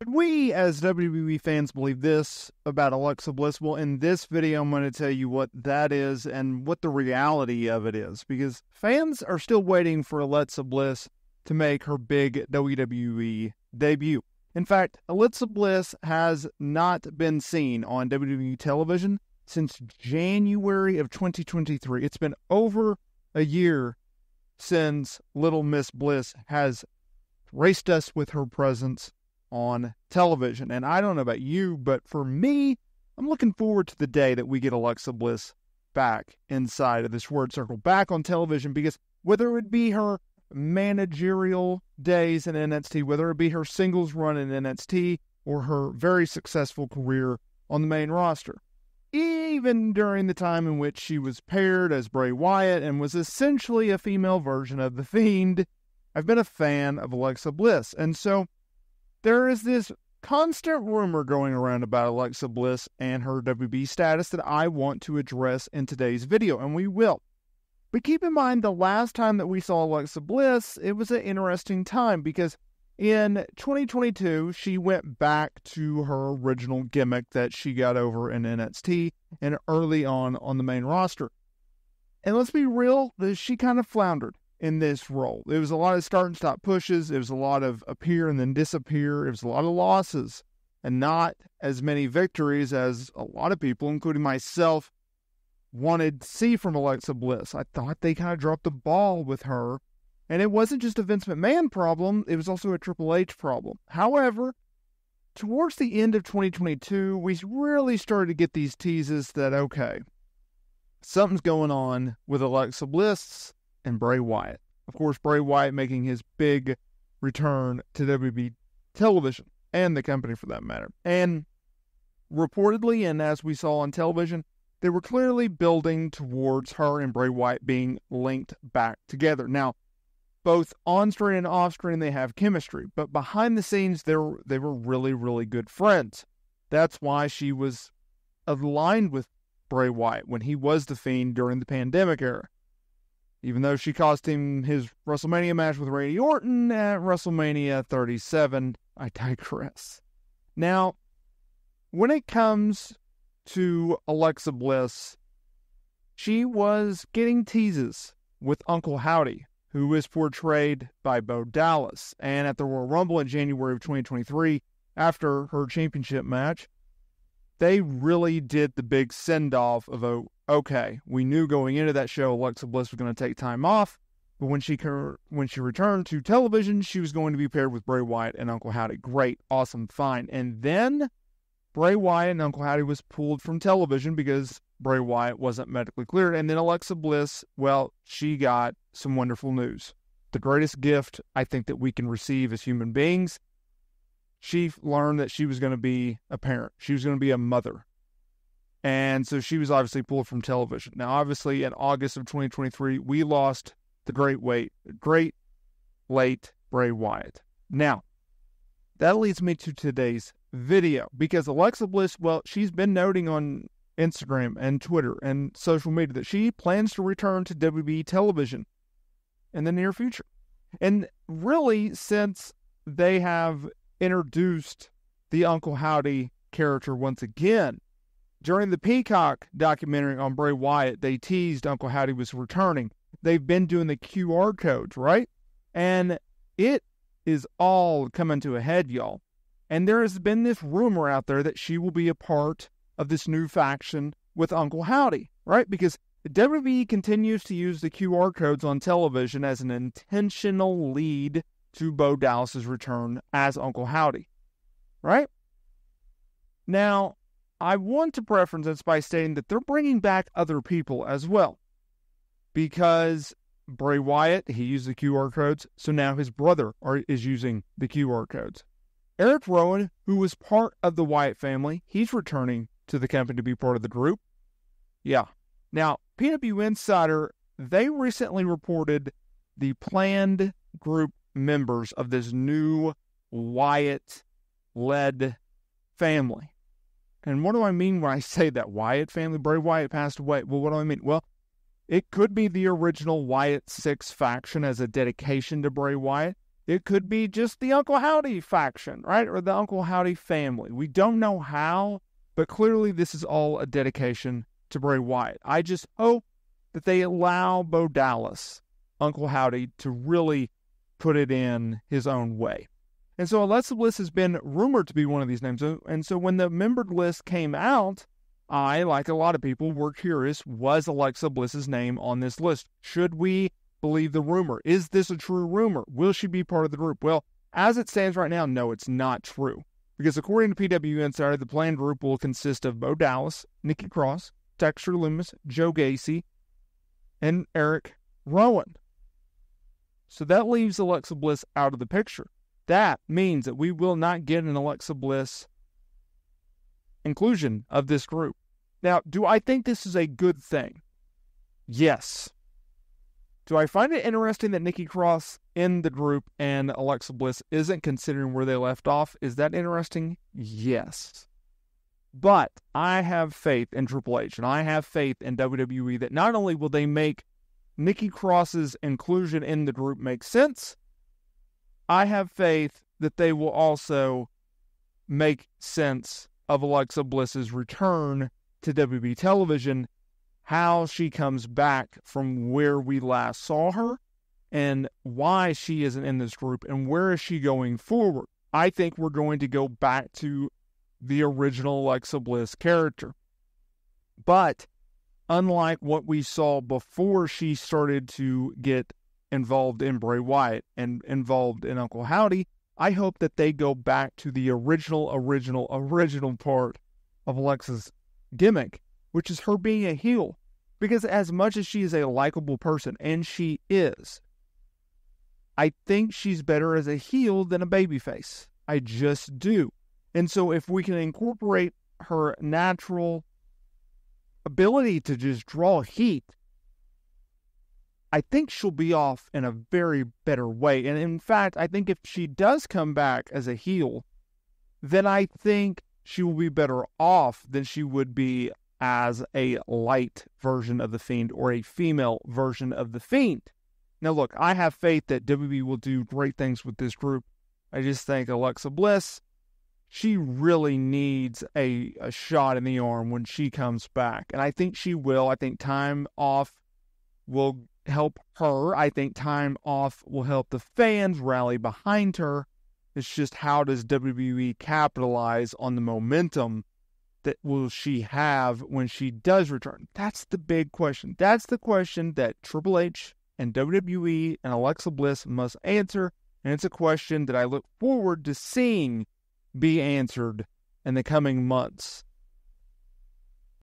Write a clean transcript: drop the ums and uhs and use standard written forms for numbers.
We, as WWE fans, believe this about Alexa Bliss. Well, in this video, I'm going to tell you what that is and what the reality of it is, because fans are still waiting for Alexa Bliss to make her big WWE debut. In fact, Alexa Bliss has not been seen on WWE television since January of 2023. It's been over a year since Little Miss Bliss has graced us with her presence on television. And I don't know about you, but for me, I'm looking forward to the day that we get Alexa Bliss back inside of this word circle, back on television, because whether it would be her managerial days in NXT, whether it be her singles run in NXT, or her very successful career on the main roster, even during the time in which she was paired as Bray Wyatt and was essentially a female version of The Fiend, I've been a fan of Alexa Bliss. And so there is this constant rumor going around about Alexa Bliss and her WB status that I want to address in today's video, and we will. But keep in mind, the last time that we saw Alexa Bliss, it was an interesting time, because in 2022, she went back to her original gimmick that she got over in NXT and early on the main roster. And let's be real, she kind of floundered in this role. It was a lot of start and stop pushes. It was a lot of appear and then disappear. It was a lot of losses and not as many victories as a lot of people, including myself, wanted to see from Alexa Bliss. I thought they kind of dropped the ball with her. And it wasn't just a Vince McMahon problem. It was also a Triple H problem. However, towards the end of 2022, we really started to get these teases that, okay, something's going on with Alexa Bliss and Bray Wyatt. Of course, Bray Wyatt making his big return to WWE television, and the company for that matter. And reportedly, and as we saw on television, they were clearly building towards her and Bray Wyatt being linked back together. Now, both on-screen and off-screen, they have chemistry, but behind the scenes, they were really, really good friends. That's why she was aligned with Bray Wyatt when he was the Fiend during the pandemic era. Even though she cost him his WrestleMania match with Randy Orton at WrestleMania 37, I digress. Now, when it comes to Alexa Bliss, she was getting teases with Uncle Howdy, who is portrayed by Bo Dallas. And at the Royal Rumble in January of 2023, after her championship match, they really did the big send-off of, okay, we knew going into that show Alexa Bliss was going to take time off, but when she returned to television, she was going to be paired with Bray Wyatt and Uncle Howdy. Great, awesome, fine. And then Bray Wyatt and Uncle Howdy was pulled from television because Bray Wyatt wasn't medically cleared. And then Alexa Bliss, well, she got some wonderful news. The greatest gift I think that we can receive as human beings. She learned that she was going to be a parent. She was going to be a mother. And so she was obviously pulled from television. Now, obviously, in August of 2023, we lost the great late Bray Wyatt. Now, that leads me to today's video, because Alexa Bliss, well, she's been noting on Instagram and Twitter and social media that she plans to return to WWE television in the near future. And really, since they have introduced the Uncle Howdy character once again, during the Peacock documentary on Bray Wyatt, they teased Uncle Howdy was returning. They've been doing the QR codes, right? And it is all coming to a head, y'all. And there has been this rumor out there that she will be a part of this new faction with Uncle Howdy, right? Because WWE continues to use the QR codes on television as an intentional lead to Bo Dallas's return as Uncle Howdy, right? Now, I want to preference this by stating that they're bringing back other people as well, because Bray Wyatt, he used the QR codes, so now his brother is using the QR codes. Eric Rowan, who was part of the Wyatt family, he's returning to the company to be part of the group. Yeah. Now, PW Insider, they recently reported the planned group members of this new Wyatt-led family. And what do I mean when I say that? Wyatt family? Bray Wyatt passed away. Well, what do I mean? Well, it could be the original Wyatt 6 faction as a dedication to Bray Wyatt. It could be just the Uncle Howdy faction, right? Or the Uncle Howdy family. We don't know how, but clearly this is all a dedication to Bray Wyatt. I just hope that they allow Bo Dallas, Uncle Howdy, to really put it in his own way. And so Alexa Bliss has been rumored to be one of these names. And so when the membered list came out, I, like a lot of people, were curious, was Alexa Bliss's name on this list? Should we believe the rumor? Is this a true rumor? Will she be part of the group? Well, as it stands right now, no, it's not true. Because according to PW Insider, the planned group will consist of Bo Dallas, Nikki Cross, Dexter Lumis, Joe Gacy, and Eric Rowan. So that leaves Alexa Bliss out of the picture. That means that we will not get an Alexa Bliss inclusion of this group. Now, do I think this is a good thing? Yes. Do I find it interesting that Nikki Cross in the group and Alexa Bliss isn't considering where they left off? Is that interesting? Yes. But I have faith in Triple H, and I have faith in WWE that not only will they make Nikki Cross's inclusion in the group make sense, I have faith that they will also make sense of Alexa Bliss's return to WWE television, how she comes back from where we last saw her, and why she isn't in this group, and where is she going forward. I think we're going to go back to the original Alexa Bliss character. But unlike what we saw before she started to get involved in Bray Wyatt and involved in Uncle Howdy, I hope that they go back to the original part of Alexa's gimmick, which is her being a heel. Because as much as she is a likable person, and she is, I think she's better as a heel than a babyface. I just do. And so if we can incorporate her natural ability to just draw heat, I think she'll be off in a very better way. And in fact, I think if she does come back as a heel, then I think she will be better off than she would be as a light version of The Fiend or a female version of The Fiend. Now look, I have faith that WWE will do great things with this group. I just think Alexa Bliss, she really needs a shot in the arm when she comes back. And I think she will. I think time off will help her. I think time off will help the fans rally behind her. It's just, how does WWE capitalize on the momentum that will she have when she does return? That's the big question. That's the question that Triple H and WWE and Alexa Bliss must answer. And it's a question that I look forward to seeing be answered in the coming months.